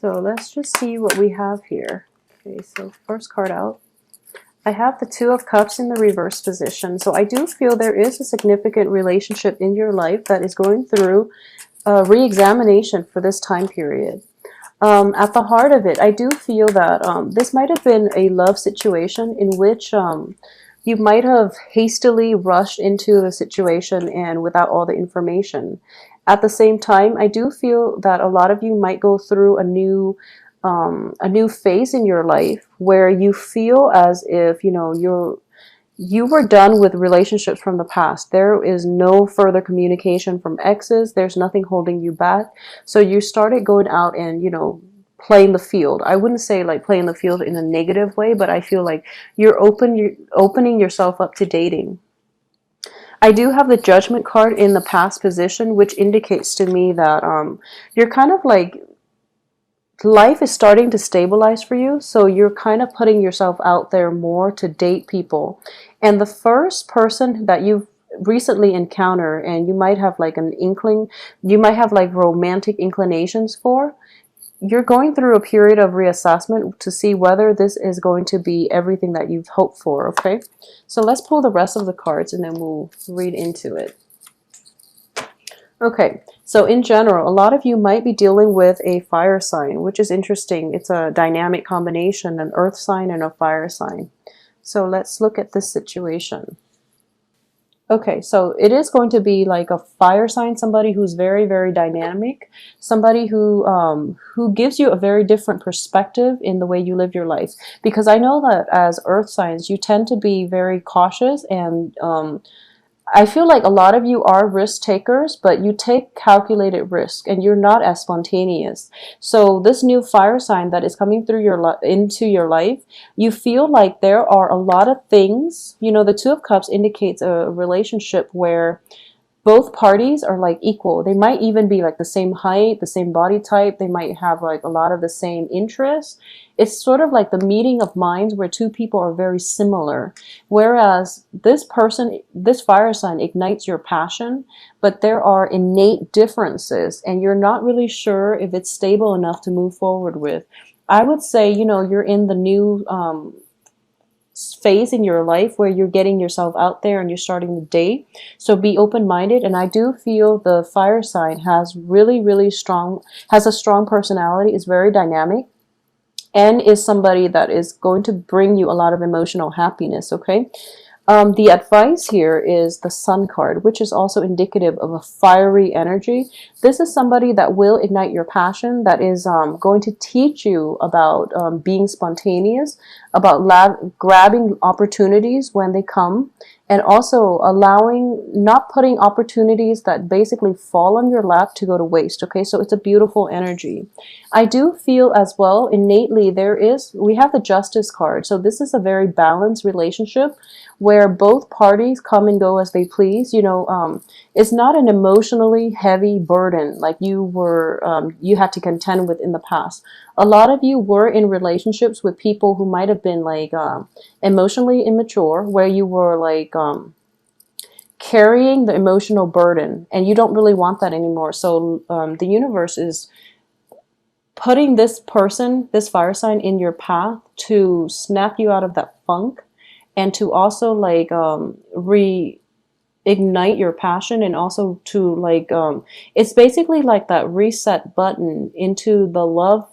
So let's just see what we have here. Okay, so first card out. I have the Two of Cups in the reverse position. So I do feel there is a significant relationship in your life that is going through a re-examination for this time period. At the heart of it, I do feel that this might have been a love situation in which you might have hastily rushed into the situation and without all the information. At the same time, I do feel that a lot of you might go through a new phase in your life where you feel as if, you know, you were done with relationships from the past. There is no further communication from exes. There's nothing holding you back. So you started going out and, you know, playing the field. I wouldn't say like playing the field in a negative way, but I feel like you're opening yourself up to dating. I do have the Judgment card in the past position, which indicates to me that you're kind of like, life is starting to stabilize for you, so you're kind of putting yourself out there more to date people. And the first person that you've recently encountered, and you might have like an inkling, you might have like romantic inclinations for, you're going through a period of reassessment to see whether this is going to be everything that you've hoped for, okay? So let's pull the rest of the cards and then we'll read into it. Okay, so in general, a lot of you might be dealing with a fire sign, which is interesting. It's a dynamic combination, an earth sign and a fire sign. So let's look at this situation. Okay, so it is going to be like a fire sign, somebody who's very, very dynamic, somebody who gives you a very different perspective in the way you live your life. Because I know that as earth signs, you tend to be very cautious, and I feel like a lot of you are risk takers, but you take calculated risk and you're not as spontaneous. So this new fire sign that is coming through into your life, you feel like there are a lot of things, you know, the Two of Cups indicates a relationship where both parties are like equal. They might even be like the same height, the same body type. They might have like a lot of the same interests. It's sort of like the meeting of minds where two people are very similar. Whereas this person, this fire sign ignites your passion, but there are innate differences and you're not really sure if it's stable enough to move forward with. I would say, you know, you're in the new phase in your life where you're getting yourself out there and you're starting the date. So be open-minded. And I do feel the fire sign has really has a strong personality, is very dynamic, and is somebody that is going to bring you a lot of emotional happiness, okay? The advice here is the Sun card, which is also indicative of a fiery energy. This is somebody that will ignite your passion, that is going to teach you about being spontaneous, about grabbing opportunities when they come, and also not putting opportunities that basically fall on your lap to go to waste, okay? So it's a beautiful energy. I do feel as well, innately, we have the Justice card. So this is a very balanced relationship where both parties come and go as they please. You know, it's not an emotionally heavy burden like you had to contend with in the past. A lot of you were in relationships with people who might have been like emotionally immature, where you were like carrying the emotional burden, and you don't really want that anymore. So the universe is putting this person, this fire sign, in your path to snap you out of that funk, and to also like reignite your passion, and also to like it's basically like that reset button into the love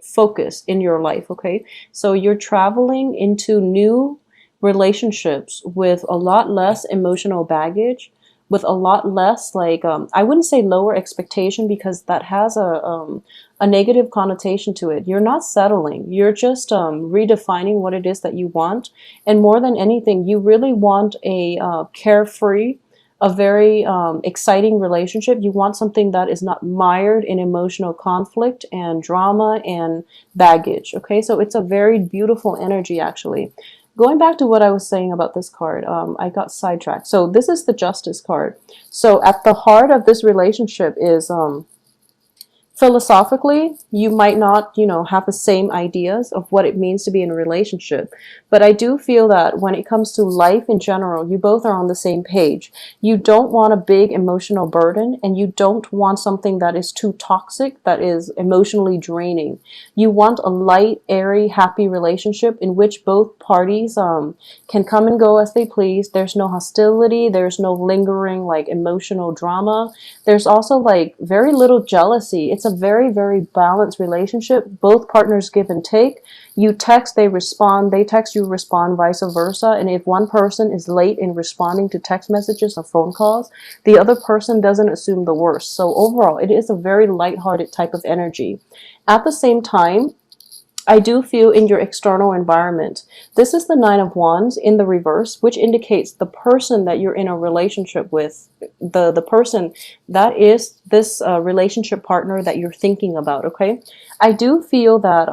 focus in your life, okay? So you're traveling into new relationships with a lot less emotional baggage, with a lot less like I wouldn't say lower expectation, because that has a negative connotation to it. You're not settling. You're just redefining what it is that you want. And more than anything, you really want a carefree, a very exciting relationship. You want something that is not mired in emotional conflict and drama and baggage, okay? So it's a very beautiful energy, actually. Going back to what I was saying about this card, I got sidetracked. So this is the Justice card. So at the heart of this relationship is philosophically, you might not, have the same ideas of what it means to be in a relationship. But I do feel that when it comes to life in general, you both are on the same page. You don't want a big emotional burden, and you don't want something that is too toxic, that is emotionally draining. You want a light, airy, happy relationship in which both parties can come and go as they please. There's no hostility, there's no lingering like emotional drama. There's also like very little jealousy. It's a very, very balanced relationship. Both partners give and take. You text, they respond. They text, you respond, vice versa. And if one person is late in responding to text messages or phone calls, the other person doesn't assume the worst. So overall, it is a very lighthearted type of energy. At the same time, I do feel in your external environment. This is the Nine of Wands in the reverse, which indicates the person that you're in a relationship with, the person that is this relationship partner that you're thinking about, okay? I do feel that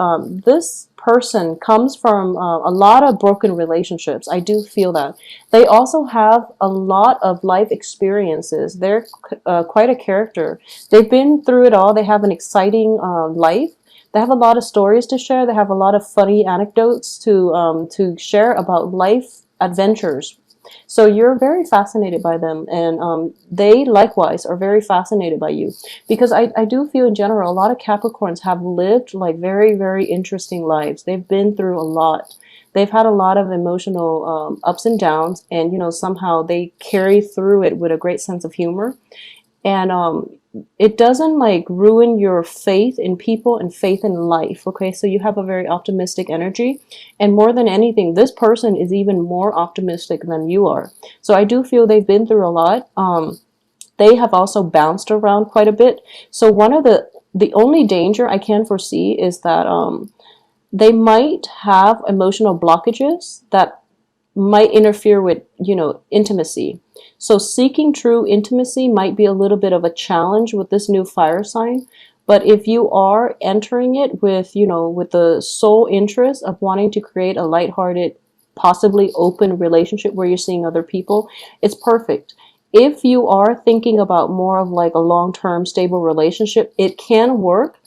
this person comes from a lot of broken relationships. I do feel that. They also have a lot of life experiences. They're quite a character. They've been through it all. They have an exciting life. They have a lot of stories to share. They have a lot of funny anecdotes to share about life adventures. So you're very fascinated by them, and they likewise are very fascinated by you. Because I do feel in general, a lot of Capricorns have lived like very, very interesting lives. They've been through a lot. They've had a lot of emotional ups and downs, and somehow they carry through it with a great sense of humor. And it doesn't like ruin your faith in people and faith in life. Okay, so you have a very optimistic energy, and more than anything, this person is even more optimistic than you are. So I do feel they've been through a lot. They have also bounced around quite a bit. So one of the only danger I can foresee is that they might have emotional blockages that might interfere with, intimacy. So seeking true intimacy might be a little bit of a challenge with this new fire sign. But if you are entering it with, with the sole interest of wanting to create a lighthearted, possibly open relationship where you're seeing other people, it's perfect. If you are thinking about more of like a long-term stable relationship, it can work.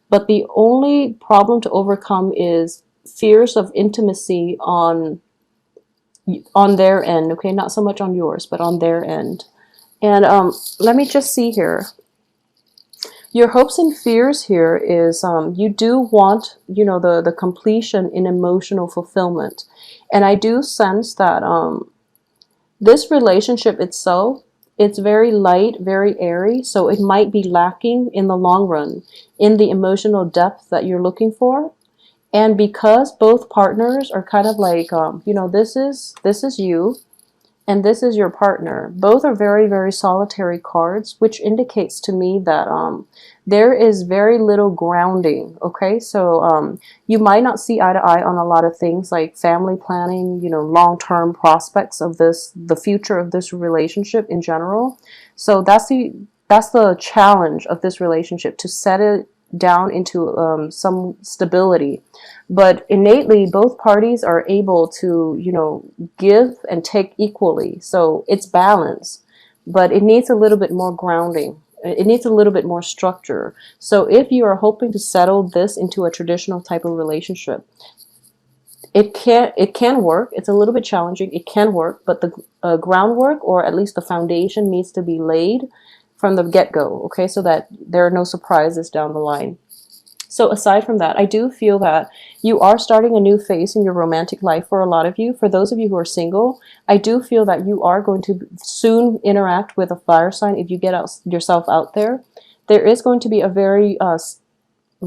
But the only problem to overcome is fears of intimacy on their end, okay? Not so much on yours, but on their end. And let me just see here. Your hopes and fears here is you do want, the completion in emotional fulfillment. And I do sense that this relationship itself, it's very light, very airy, so it might be lacking in the long run in the emotional depth that you're looking for. And because both partners are kind of like, this is you and this is your partner. Both are very, very solitary cards, which indicates to me that there is very little grounding, okay? So you might not see eye to eye on a lot of things like family planning, long-term prospects of the future of this relationship in general. So that's the challenge of this relationship, to set it down into some stability. But innately, both parties are able to, give and take equally. So it's balance, but it needs a little bit more grounding. It needs a little bit more structure. So if you are hoping to settle this into a traditional type of relationship, it can work. It's a little bit challenging. It can work, but the groundwork, or at least the foundation, needs to be laid from the get-go, okay, so that there are no surprises down the line. So aside from that, I do feel that you are starting a new phase in your romantic life for a lot of you. For those of you who are single, I do feel that you are going to soon interact with a fire sign if you get yourself out there. There is going to be a very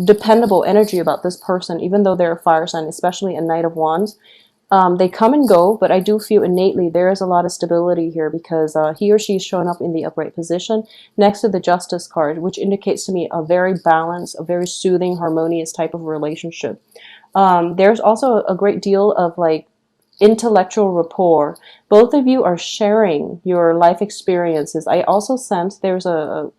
dependable energy about this person, even though they're a fire sign, especially a Knight of Wands. They come and go, but I do feel innately there is a lot of stability here, because he or she is showing up in the upright position next to the Justice card, which indicates to me a very balanced, a very soothing, harmonious type of relationship. There's also a great deal of like intellectual rapport. Both of you are sharing your life experiences. I also sense there's a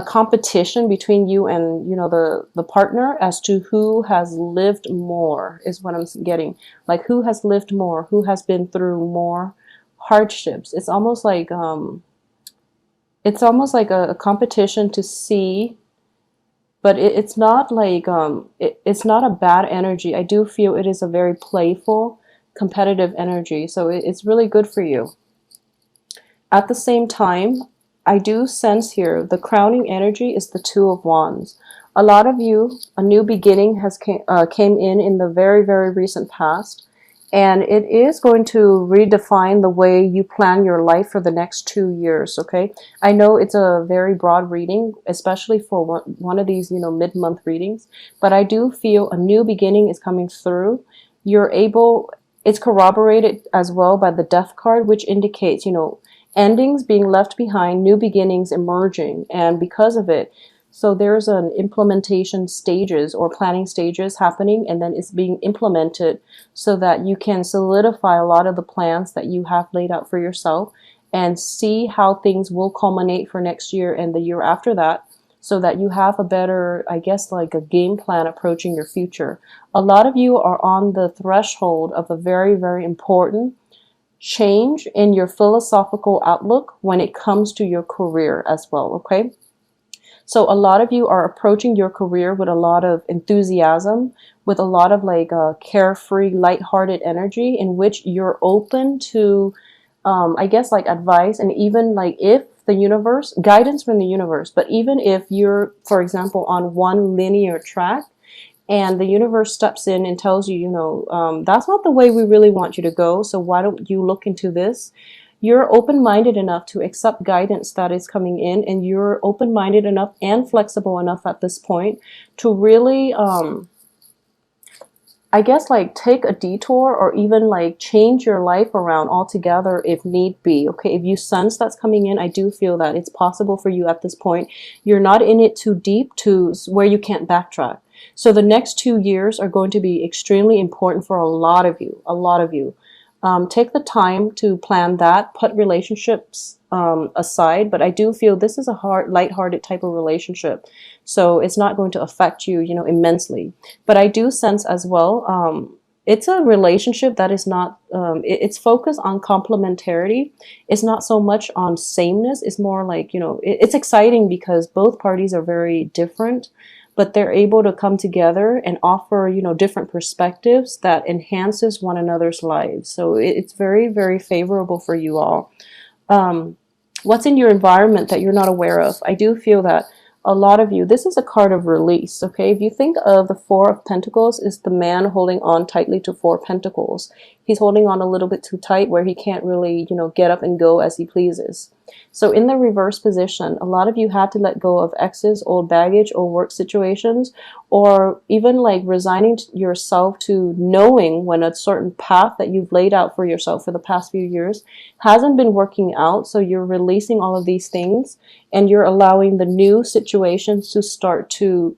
competition between you and the partner as to who has lived more, is what I'm getting. Like, who has lived more, who has been through more hardships. It's almost like a competition to see but it's not like it's not a bad energy. I do feel it is a very playful, competitive energy, so it's really good for you. At the same time, I do sense here the crowning energy is the Two of Wands. A lot of you, a new beginning came in the very, very recent past, and it is going to redefine the way you plan your life for the next 2 years, okay? I know it's a very broad reading, especially for one of these, mid-month readings, but I do feel a new beginning is coming through. You're able, it's corroborated as well by the Death card, which indicates, endings being left behind, new beginnings emerging, and because of it, so there's an implementation stages or planning stages happening, and then it's being implemented so that you can solidify a lot of the plans that you have laid out for yourself and see how things will culminate for next year and the year after that, so that you have a better, I guess, like a game plan approaching your future. A lot of you are on the threshold of a very, very important change in your philosophical outlook when it comes to your career as well, okay? So a lot of you are approaching your career with a lot of enthusiasm, with a lot of like carefree, lighthearted energy in which you're open to, I guess, like advice, and even like if the universe, guidance from the universe, but even if you're, for example, on one linear track, and the universe steps in and tells you, that's not the way we really want you to go, so why don't you look into this? You're open-minded enough to accept guidance that is coming in, and you're open-minded enough and flexible enough at this point to really, I guess, like take a detour or even like change your life around altogether if need be. Okay, if you sense that's coming in, I do feel that it's possible for you at this point. You're not in it too deep to where you can't backtrack. So the next 2 years are going to be extremely important for a lot of you, a lot of you. Take the time to plan that, put relationships aside, but I do feel this is a lighthearted type of relationship. So it's not going to affect you, immensely. But I do sense as well, it's a relationship that is not, it's focused on complementarity. It's not so much on sameness. It's more like, it's exciting because both parties are very different, but they're able to come together and offer, different perspectives that enhances one another's lives. So it's very, very favorable for you all. What's in your environment that you're not aware of? I do feel that a lot of you, this is a card of release, okay? If you think of the Four of Pentacles, is the man holding on tightly to Four Pentacles. He's holding on a little bit too tight where he can't really, get up and go as he pleases. So in the reverse position, a lot of you had to let go of exes, old baggage, old work situations, or even like resigning yourself to knowing when a certain path that you've laid out for yourself for the past few years hasn't been working out. So you're releasing all of these things and you're allowing the new situations to start to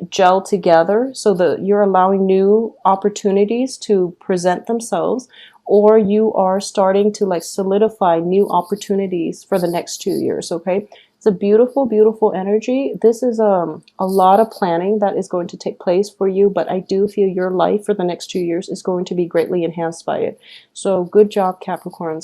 gel together, so that you're allowing new opportunities to present themselves, or you are starting to like solidify new opportunities for the next 2 years, okay? It's a beautiful, beautiful energy. This is a lot of planning that is going to take place for you, but I do feel your life for the next 2 years is going to be greatly enhanced by it. So good job, Capricorns.